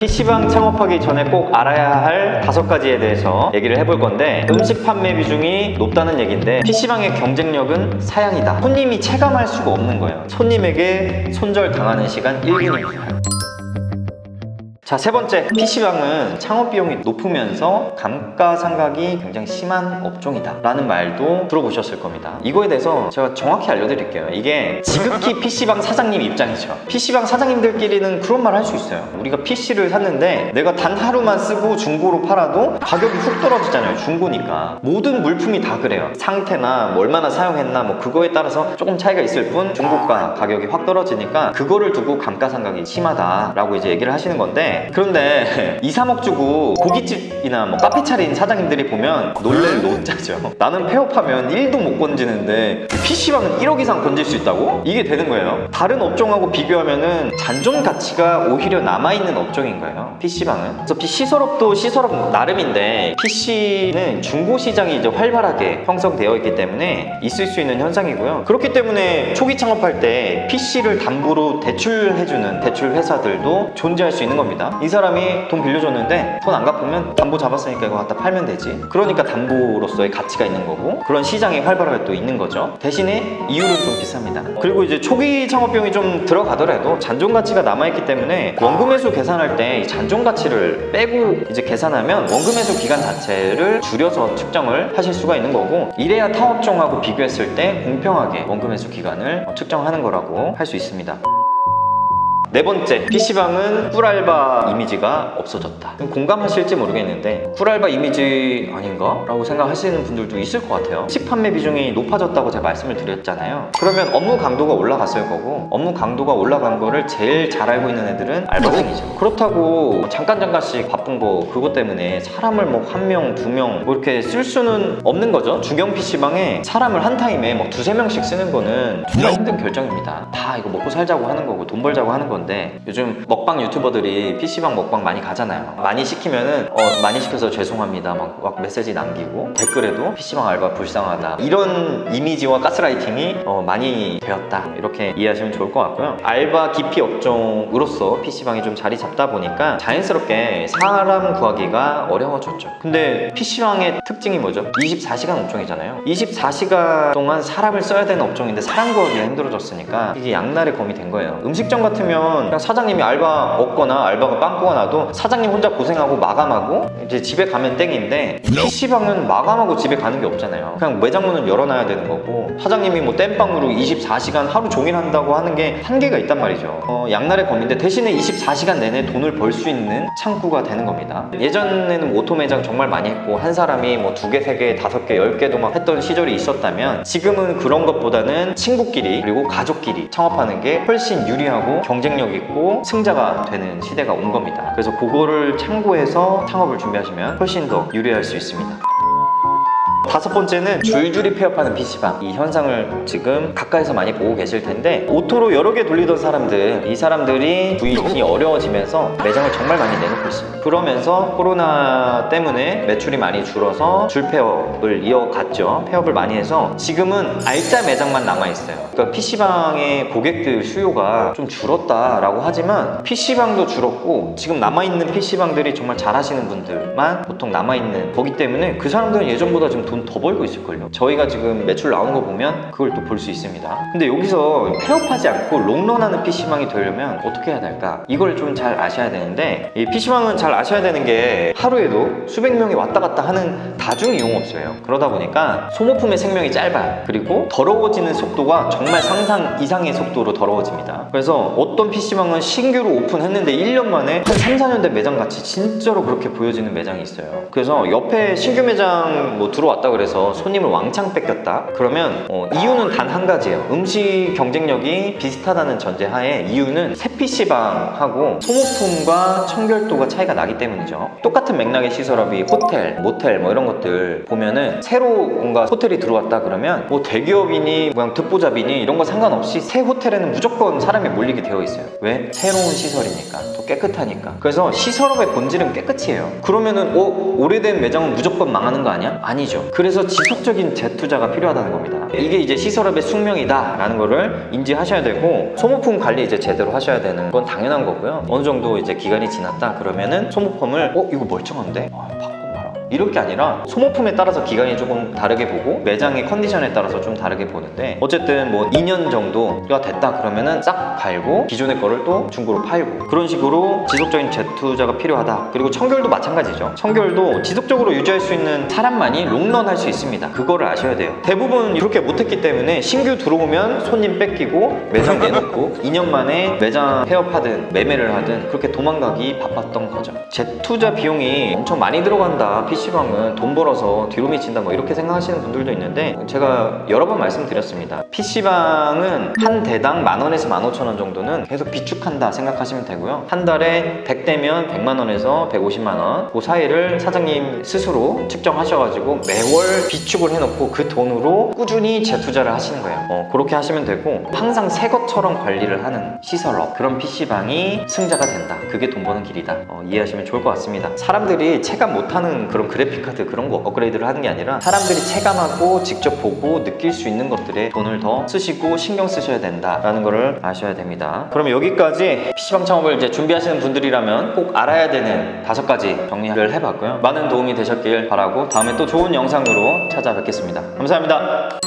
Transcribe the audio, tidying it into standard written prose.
PC방 창업하기 전에 꼭 알아야 할 5가지에 대해서 얘기를 해볼 건데, 음식 판매 비중이 높다는 얘기인데 PC방의 경쟁력은 사양이다. 손님이 체감할 수가 없는 거예요. 손님에게 손절당하는 시간 1분입니다. 자, 세 번째, PC방은 창업 비용이 높으면서 감가상각이 굉장히 심한 업종이다 라는 말도 들어보셨을 겁니다. 이거에 대해서 제가 정확히 알려드릴게요. 이게 지극히 PC방 사장님 입장이죠. PC방 사장님들끼리는 그런 말 할 수 있어요. 우리가 PC를 샀는데 내가 단 하루만 쓰고 중고로 팔아도 가격이 훅 떨어지잖아요. 중고니까. 모든 물품이 다 그래요. 상태나 뭐 얼마나 사용했나 뭐 그거에 따라서 조금 차이가 있을 뿐 중고가 가격이 확 떨어지니까 그거를 두고 감가상각이 심하다라고 이제 얘기를 하시는 건데, 그런데 2, 3억 주고 고깃집이나 뭐 카페 차린 사장님들이 보면 놀랄 노짜죠. 나는 폐업하면 1도 못 건지는데 PC방은 1억 이상 건질 수 있다고? 이게 되는 거예요. 다른 업종하고 비교하면은 잔존 가치가 오히려 남아있는 업종인 거예요, PC방은. 그래서 시설업도 시설업 나름인데 PC는 중고 시장이 이제 활발하게 형성되어 있기 때문에 있을 수 있는 현상이고요. 그렇기 때문에 초기 창업할 때 PC를 담보로 대출해주는 대출 회사들도 존재할 수 있는 겁니다. 이 사람이 돈 빌려줬는데 돈 안 갚으면 담보 잡았으니까 이거 갖다 팔면 되지. 그러니까 담보로서의 가치가 있는 거고, 그런 시장이 활발하게 또 있는 거죠. 대신에 이율은 좀 비쌉니다. 그리고 이제 초기 창업 비용이 좀 들어가더라도 잔존 가치가 남아있기 때문에 원금 회수 계산할 때 이 잔존 가치를 빼고 이제 계산하면 원금 회수 기간 자체를 줄여서 측정을 하실 수가 있는 거고, 이래야 타 업종하고 비교했을 때 공평하게 원금 회수 기간을 측정하는 거라고 할 수 있습니다. 네 번째, PC방은 꿀알바 이미지가 없어졌다. 공감하실지 모르겠는데 꿀알바 이미지 아닌가? 라고 생각하시는 분들도 있을 것 같아요. 음식 판매 비중이 높아졌다고 제가 말씀을 드렸잖아요. 그러면 업무 강도가 올라갔을 거고, 업무 강도가 올라간 거를 제일 잘 알고 있는 애들은 알바생이죠. 그렇다고 잠깐씩 바쁜 거 그것 때문에 사람을 뭐 1명, 2명 뭐 이렇게 쓸 수는 없는 거죠. 중형 PC방에 사람을 한 타임에 뭐 2, 3명씩 쓰는 거는 정말 힘든 결정입니다. 다 이거 먹고 살자고 하는 거고 돈 벌자고 하는 건데, 요즘 먹방 유튜버들이 PC방 먹방 많이 가잖아요. 많이 시키면은 많이 시켜서 죄송합니다 막 메시지 남기고, 댓글에도 PC방 알바 불쌍하다, 이런 이미지와 가스라이팅이 많이 되었다, 이렇게 이해하시면 좋을 것 같고요. 알바 기피 업종으로서 PC방이 좀 자리 잡다 보니까 자연스럽게 사람 구하기가 어려워졌죠. 근데 PC방의 특징이 뭐죠? 24시간 업종이잖아요. 24시간 동안 사람을 써야 되는 업종인데 사람 구하기가 힘들어졌으니까 이게 양날의 검이 된 거예요. 음식점 같으면 그냥 사장님이 알바 없거나 알바가 빵꾸가 나도 사장님 혼자 고생하고 마감하고 이제 집에 가면 땡인데, PC방은 마감하고 집에 가는 게 없잖아요. 그냥 매장 문을 열어놔야 되는 거고, 사장님이 뭐 땜빵으로 24시간 하루 종일 한다고 하는 게 한계가 있단 말이죠. 양날의 검인데 대신에 24시간 내내 돈을 벌 수 있는 창구가 되는 겁니다. 예전에는 오토 매장 정말 많이 했고 한 사람이 뭐 2개, 3개, 5개, 10개도 막 했던 시절이 있었다면, 지금은 그런 것보다는 친구끼리 그리고 가족끼리 창업하는 게 훨씬 유리하고 경쟁력 있고 승자가 되는 시대가 온 겁니다. 그래서 그거를 참고해서 창업을 준비하시면 훨씬 더 유리할 수 있습니다. 5번째는 줄줄이 폐업하는 PC방. 이 현상을 지금 가까이서 많이 보고 계실 텐데, 오토로 여러 개 돌리던 사람들, 이 사람들이 부인이 어려워지면서 매장을 정말 많이 내놓고 있습니다. 그러면서 코로나 때문에 매출이 많이 줄어서 줄 폐업을 이어갔죠. 폐업을 많이 해서 지금은 알짜 매장만 남아있어요. 그러니까 PC방의 고객들 수요가 좀 줄었다라고 하지만 PC방도 줄었고, 지금 남아있는 PC방들이 정말 잘하시는 분들만 보통 남아있는 거기 때문에 그 사람들은 예전보다 좀 돈 더 벌고 있을걸요. 저희가 지금 매출 나오는 거 보면 그걸 또 볼 수 있습니다. 근데 여기서 폐업하지 않고 롱런하는 PC방이 되려면 어떻게 해야 될까? 이걸 좀 잘 아셔야 되는데, 이 PC방은 잘 아셔야 되는 게 하루에도 수백 명이 왔다 갔다 하는 다중 이용업소예요. 그러다 보니까 소모품의 생명이 짧아요. 그리고 더러워지는 속도가 정말 상상 이상의 속도로 더러워집니다. 그래서 어떤 PC방은 신규로 오픈했는데 1년 만에 한 3, 4년 된 매장 같이 진짜로 그렇게 보여지는 매장이 있어요. 그래서 옆에 신규 매장 뭐 들어왔다 그래서 손님을 왕창 뺏겼다 그러면 이유는 단 한 가지예요. 음식 경쟁력이 비슷하다는 전제하에 이유는 새 PC방하고 소모품과 청결도가 차이가 나기 때문이죠. 똑같은 맥락의 시설업이 호텔, 모텔 뭐 이런 것들 보면은 새로 뭔가 호텔이 들어왔다 그러면 뭐 대기업이니 그냥 듣보잡이니 이런 거 상관없이 새 호텔에는 무조건 사람이 몰리게 되어 있어요. 왜? 새로운 시설이니까, 더 깨끗하니까. 그래서 시설업의 본질은 깨끗이에요. 그러면은 오래된 매장은 무조건 망하는 거 아니야? 아니죠. 그래서 지속적인 재투자가 필요하다는 겁니다. 이게 이제 시설업의 숙명이다 라는 거를 인지하셔야 되고, 소모품 관리 이제 제대로 하셔야 되는 건 당연한 거고요. 어느 정도 이제 기간이 지났다 그러면은 소모품을 이거 멀쩡한데? 이럴 게 아니라 소모품에 따라서 기간이 조금 다르게 보고 매장의 컨디션에 따라서 좀 다르게 보는데, 어쨌든 뭐 2년 정도가 됐다 그러면은 싹 갈고 기존의 거를 또 중고로 팔고, 그런 식으로 지속적인 재투자가 필요하다. 그리고 청결도 마찬가지죠. 청결도 지속적으로 유지할 수 있는 사람만이 롱런 할 수 있습니다. 그거를 아셔야 돼요. 대부분 그렇게 못했기 때문에 신규 들어오면 손님 뺏기고 매장 내놓고 2년 만에 매장 폐업하든 매매를 하든 그렇게 도망가기 바빴던 거죠. 재투자 비용이 엄청 많이 들어간다, PC방은 돈 벌어서 뒤로 미친다, 뭐 이렇게 생각하시는 분들도 있는데, 제가 여러 번 말씀드렸습니다. PC방은 한 대당 10,000원에서 15,000원 정도는 계속 비축한다 생각하시면 되고요. 한 달에 100대면 100만원에서 150만원, 그 사이를 사장님 스스로 측정하셔가지고 매월 비축을 해놓고 그 돈으로 꾸준히 재투자를 하시는 거예요. 그렇게 하시면 되고, 항상 새 것처럼 관리를 하는 시설업, 그런 PC방이 승자가 된다. 그게 돈 버는 길이다. 이해하시면 좋을 것 같습니다. 사람들이 체감 못하는 그런 그래픽카드 그런 거 업그레이드를 하는 게 아니라, 사람들이 체감하고 직접 보고 느낄 수 있는 것들에 돈을 더 쓰시고 신경 쓰셔야 된다라는 거를 아셔야 됩니다. 그럼 여기까지 PC방 창업을 이제 준비하시는 분들이라면 꼭 알아야 되는 5가지 정리를 해봤고요. 많은 도움이 되셨길 바라고 다음에 또 좋은 영상으로 찾아뵙겠습니다. 감사합니다.